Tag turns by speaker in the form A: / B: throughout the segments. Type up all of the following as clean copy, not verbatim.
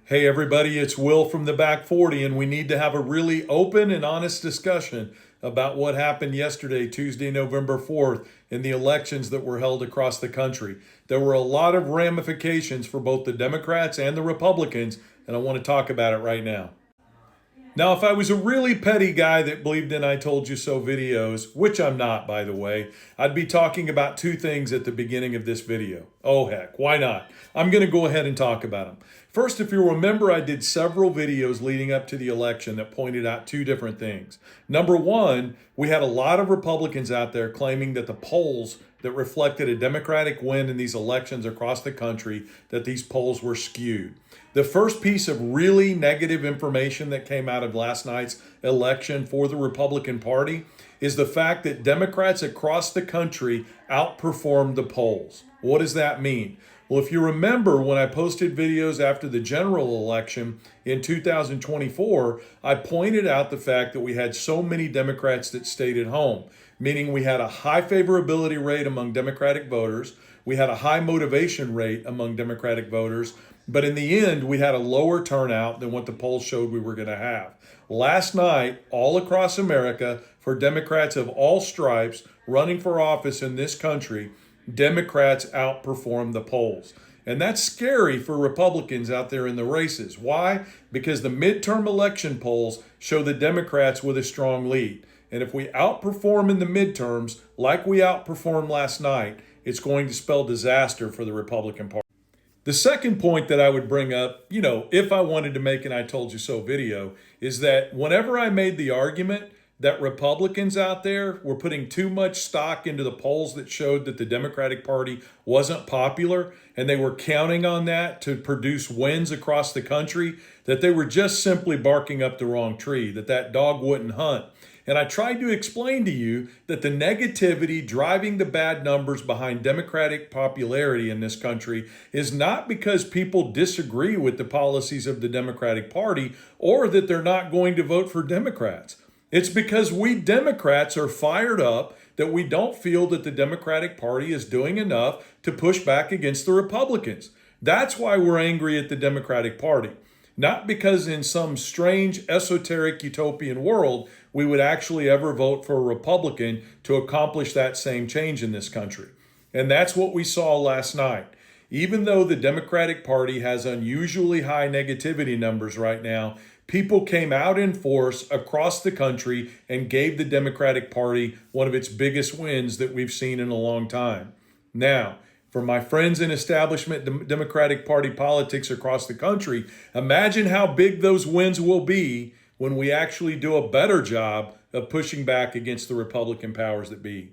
A: Hey everybody, it's Will from the Back 40, and we need to have a really open and honest discussion about what happened yesterday, Tuesday, November 4th, in the elections that were held across the country. There were a lot of ramifications for both the Democrats and the Republicans, and I want to talk about it right now. Now, if I was a really petty guy that believed in I told you so videos, which I'm not, by the way, I'd be talking about two things at the beginning of this video. Oh, heck, why not? I'm going to go ahead and talk about them. First, if you remember, I did several videos leading up to the election that pointed out two different things. Number one, we had a lot of Republicans out there claiming that the polls that reflected a Democratic win in these elections across the country, that these polls were skewed. The first piece of really negative information that came out of last night's election for the Republican Party is the fact that Democrats across the country outperformed the polls. What does that mean? Well, if you remember, when I posted videos after the general election in 2024, I pointed out the fact that we had so many Democrats that stayed at home, meaning we had a high favorability rate among Democratic voters, we had a high motivation rate among Democratic voters, but in the end, we had a lower turnout than what the polls showed we were going to have. Last night, all across America, for Democrats of all stripes running for office in this country, Democrats outperformed the polls. And that's scary for Republicans out there in the races. Why? Because the midterm election polls show the Democrats with a strong lead. And if we outperform in the midterms, like we outperformed last night, it's going to spell disaster for the Republican Party. The second point that I would bring up, if I wanted to make an I told you so video, is that whenever I made the argument that Republicans out there were putting too much stock into the polls that showed that the Democratic Party wasn't popular, and they were counting on that to produce wins across the country, that they were just simply barking up the wrong tree, that dog wouldn't hunt. And I tried to explain to you that the negativity driving the bad numbers behind Democratic popularity in this country is not because people disagree with the policies of the Democratic Party or that they're not going to vote for Democrats. It's because we Democrats are fired up that we don't feel that the Democratic Party is doing enough to push back against the Republicans. That's why we're angry at the Democratic Party. Not because in some strange, esoteric, utopian world, we would actually ever vote for a Republican to accomplish that same change in this country. And that's what we saw last night. Even though the Democratic Party has unusually high negativity numbers right now, people came out in force across the country and gave the Democratic Party one of its biggest wins that we've seen in a long time. Now, for my friends in establishment Democratic Party politics across the country, imagine how big those wins will be when we actually do a better job of pushing back against the Republican powers that be.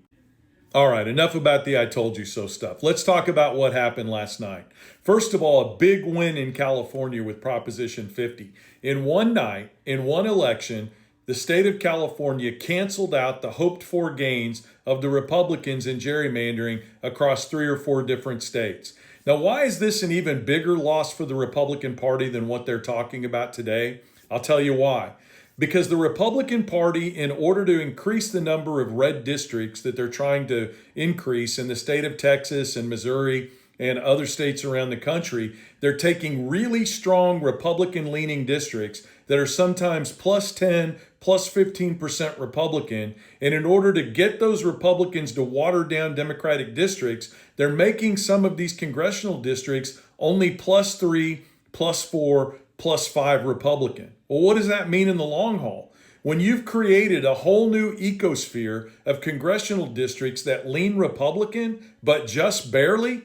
A: All right, enough about the I told you so stuff. Let's talk about what happened last night. First of all, a big win in California with Proposition 50. In one night, in one election, the state of California canceled out the hoped-for gains of the Republicans in gerrymandering across 3 or 4 different states. Now, why is this an even bigger loss for the Republican Party than what they're talking about today? I'll tell you why. Because the Republican Party, in order to increase the number of red districts that they're trying to increase in the state of Texas and Missouri and other states around the country, they're taking really strong Republican-leaning districts that are sometimes plus 10, plus 15% Republican. And in order to get those Republicans to water down Democratic districts, they're making some of these congressional districts only plus 3, plus 4, plus 5 Republican. Well, what does that mean in the long haul? When you've created a whole new ecosphere of congressional districts that lean Republican, but just barely,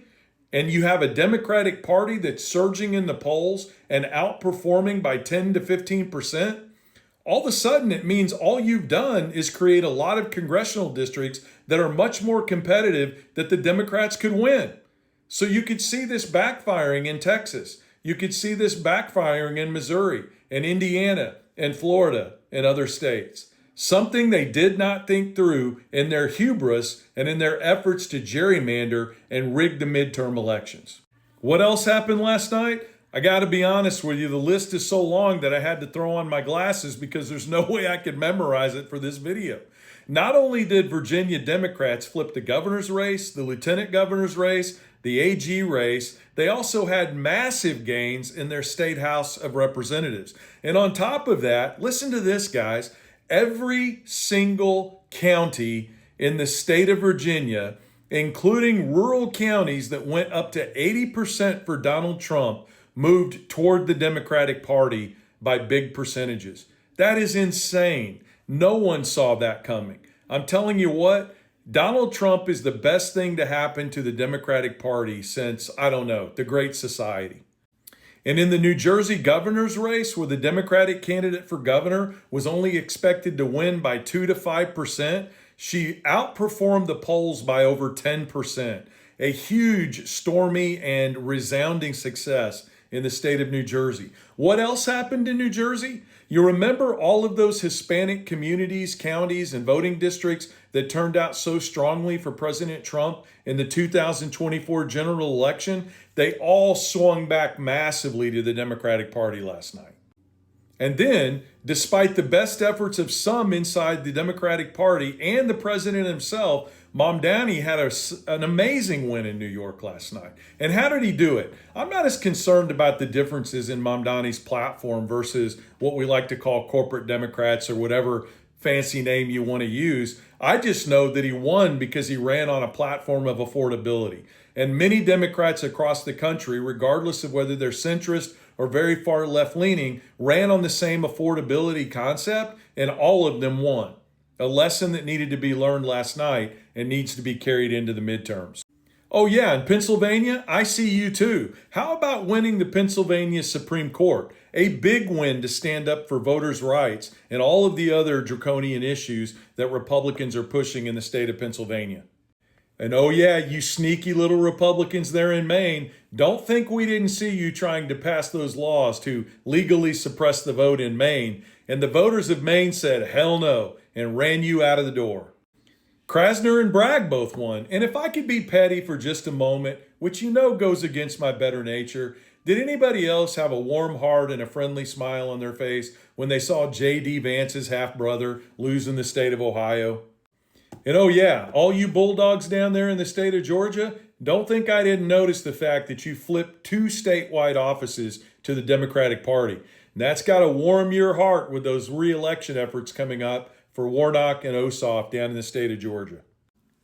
A: and you have a Democratic Party that's surging in the polls and outperforming by 10 to 15%, all of a sudden it means all you've done is create a lot of congressional districts that are much more competitive that the Democrats could win. So you could see this backfiring in Texas. You could see this backfiring in Missouri and Indiana and Florida and other states. Something they did not think through in their hubris and in their efforts to gerrymander and rig the midterm elections. What else happened last night? I got to be honest with you, the list is so long that I had to throw on my glasses because there's no way I could memorize it for this video. Not only did Virginia Democrats flip the governor's race, the lieutenant governor's race, the AG race. They also had massive gains in their state House of Representatives. And on top of that, listen to this, guys. Every single county in the state of Virginia, including rural counties that went up to 80% for Donald Trump, moved toward the Democratic Party by big percentages. That is insane. No one saw that coming. I'm telling you what, Donald Trump is the best thing to happen to the Democratic Party since, I don't know, the Great Society. And in the New Jersey governor's race, where the Democratic candidate for governor was only expected to win by 2 to 5%, she outperformed the polls by over 10%. A huge, stormy, and resounding success in the state of New Jersey. What else happened in New Jersey? You remember all of those Hispanic communities, counties, and voting districts that turned out so strongly for President Trump in the 2024 general election? They all swung back massively to the Democratic Party last night. And then, despite the best efforts of some inside the Democratic Party and the president himself, Mamdani had an amazing win in New York last night. And how did he do it? I'm not as concerned about the differences in Mamdani's platform versus what we like to call corporate Democrats or whatever fancy name you want to use. I just know that he won because he ran on a platform of affordability. And many Democrats across the country, regardless of whether they're centrist or very far left-leaning, ran on the same affordability concept, and all of them won. A lesson that needed to be learned last night and needs to be carried into the midterms. Oh yeah, in Pennsylvania, I see you too. How about winning the Pennsylvania Supreme Court? A big win to stand up for voters' rights and all of the other draconian issues that Republicans are pushing in the state of Pennsylvania. And oh yeah, you sneaky little Republicans there in Maine, don't think we didn't see you trying to pass those laws to legally suppress the vote in Maine. And the voters of Maine said, hell no, and ran you out of the door. Krasner and Bragg both won. And if I could be petty for just a moment, which you know goes against my better nature, did anybody else have a warm heart and a friendly smile on their face when they saw J.D. Vance's half-brother lose in the state of Ohio? And oh yeah, all you Bulldogs down there in the state of Georgia, don't think I didn't notice the fact that you flipped 2 statewide offices to the Democratic Party. And that's got to warm your heart with those re-election efforts coming up for Warnock and Ossoff down in the state of Georgia.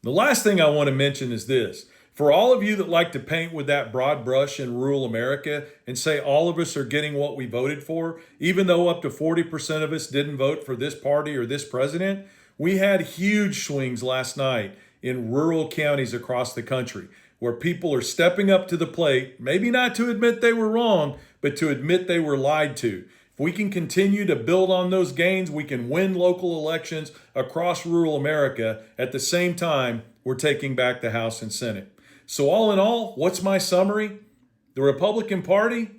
A: The last thing I want to mention is this. For all of you that like to paint with that broad brush in rural America and say all of us are getting what we voted for, even though up to 40% of us didn't vote for this party or this president, we had huge swings last night in rural counties across the country where people are stepping up to the plate, maybe not to admit they were wrong, but to admit they were lied to. If we can continue to build on those gains, we can win local elections across rural America. At the same time, we're taking back the House and Senate. So all in all, what's my summary? The Republican Party,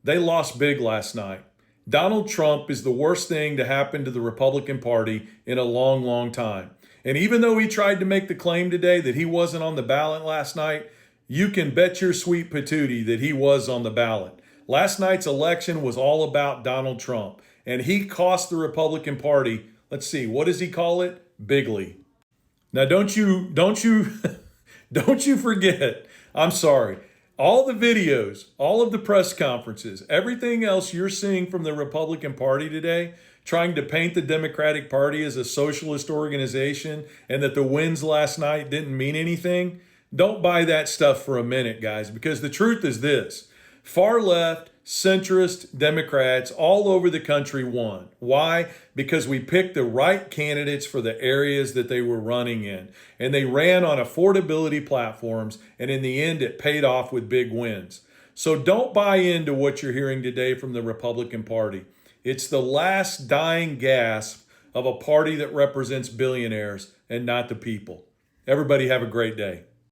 A: they lost big last night. Donald Trump is the worst thing to happen to the Republican Party in a long, long time. And even though he tried to make the claim today that he wasn't on the ballot last night, you can bet your sweet patootie that he was on the ballot. Last night's election was all about Donald Trump, and he cost the Republican Party, let's see, what does he call it? Bigly. Now don't you don't you forget, I'm sorry, all the videos, all of the press conferences, everything else you're seeing from the Republican Party today, trying to paint the Democratic Party as a socialist organization and that the wins last night didn't mean anything, don't buy that stuff for a minute, guys, because the truth is this. Far left, centrist Democrats all over the country won. Why? Because we picked the right candidates for the areas that they were running in. And they ran on affordability platforms, and in the end, it paid off with big wins. So don't buy into what you're hearing today from the Republican Party. It's the last dying gasp of a party that represents billionaires and not the people. Everybody have a great day.